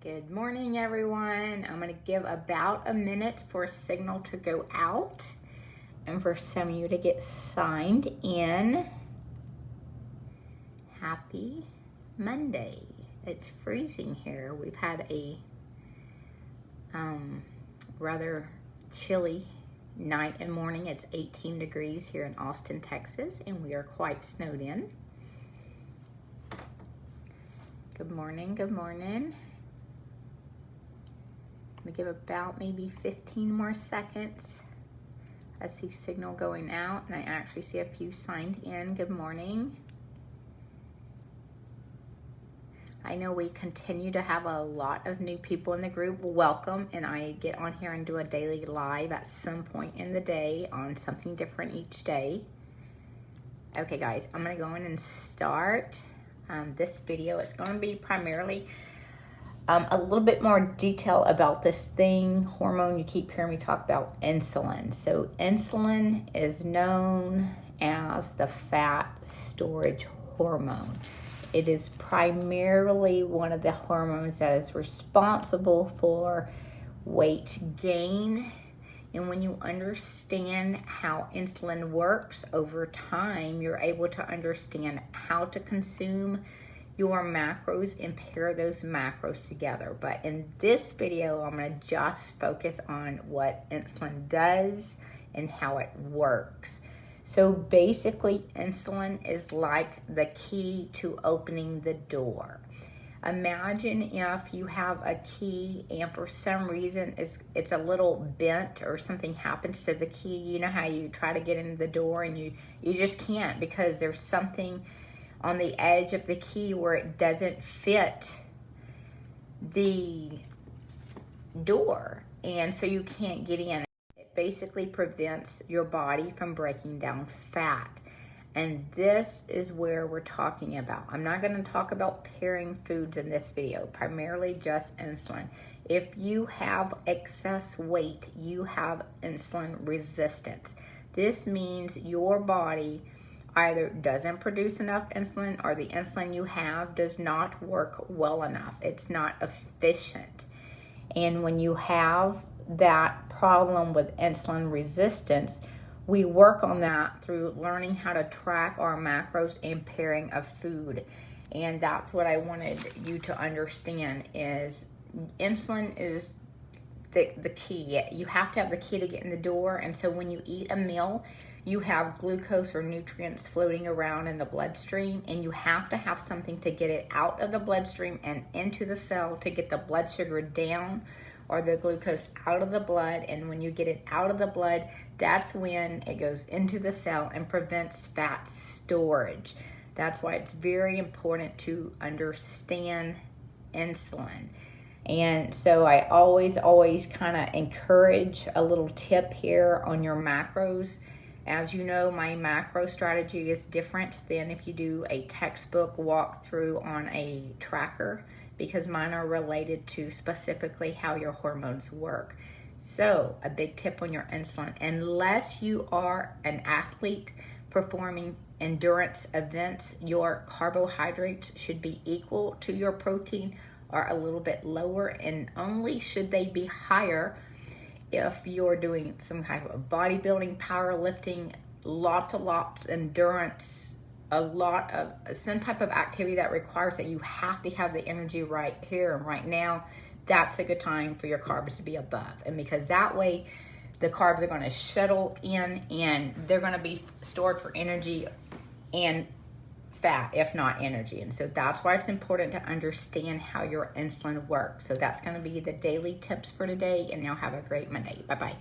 Good morning, everyone. I'm going to give about a minute for a signal to go out and for some of you to get signed in. Happy Monday. It's freezing here. We've had a rather chilly night and morning. It's 18 degrees here in Austin, Texas, and we are quite snowed in. Good morning, good morning. I'm gonna give about maybe 15 more seconds. I see signal going out and I actually see a few signed in. Good morning. I know we continue to have a lot of new people in the group. Welcome, and I get on here and do a daily live at some point in the day on something different each day. Okay guys, I'm gonna go in and start this video. It's gonna be primarily a little bit more detail about this thing, hormone you keep hearing me talk about, insulin. So insulin is known as the fat storage hormone. It is primarily one of the hormones that is responsible for weight gain. And when you understand how insulin works over time, you're able to understand how to consume your macros and pair those macros together. But in this video, I'm going to just focus on what insulin does and how it works. So basically, insulin is like the key to opening the door. Imagine if you have a key and for some reason it's a little bent or something happens to the key. You know how you try to get into the door and you just can't because there's something on the edge of the key where it doesn't fit the door, and so you can't get in. It basically prevents your body from breaking down fat, and this is where we're talking about. I'm not going to talk about pairing foods in this video, primarily just insulin. If you have excess weight, you have insulin resistance. This means your body either doesn't produce enough insulin or the insulin you have does not work well enough. It's not efficient. And when you have that problem with insulin resistance, we work on that through learning how to track our macros and pairing of food. And that's what I wanted you to understand is insulin is the key. You have to have the key to get in the door. And so when you eat a meal, you have glucose or nutrients floating around in the bloodstream, and you have to have something to get it out of the bloodstream and into the cell to get the blood sugar down or the glucose out of the blood. And when you get it out of the blood, that's when it goes into the cell and prevents fat storage. That's why it's very important to understand insulin. And so I always kind of encourage a little tip here on your macros. As you know, my macro strategy is different than if you do a textbook walkthrough on a tracker, because mine are related to specifically how your hormones work. So a big tip on your insulin: unless you are an athlete performing endurance events, your carbohydrates should be equal to your protein or a little bit lower, and only should they be higher if you're doing some type of bodybuilding, powerlifting, lots endurance, a lot of some type of activity that requires that you have to have the energy right here and right now. That's a good time for your carbs to be above, and because that way the carbs are going to shuttle in and they're going to be stored for energy and fat, if not energy. And so that's why it's important to understand how your insulin works. So that's going to be the daily tips for today, and y'all have a great Monday. Bye-bye.